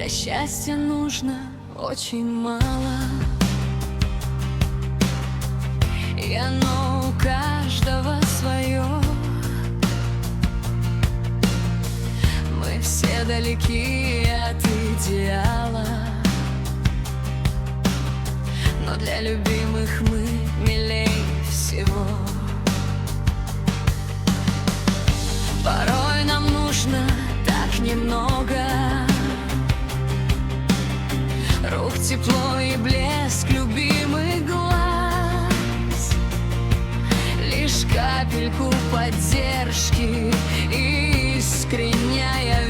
Для счастья нужно очень мало, и оно у каждого свое. Мы все далеки от идеала, но для любимых мы милей всего. Порой нам нужно так немного: рук тепло и блеск любимых глаз, лишь капельку поддержки и искренняя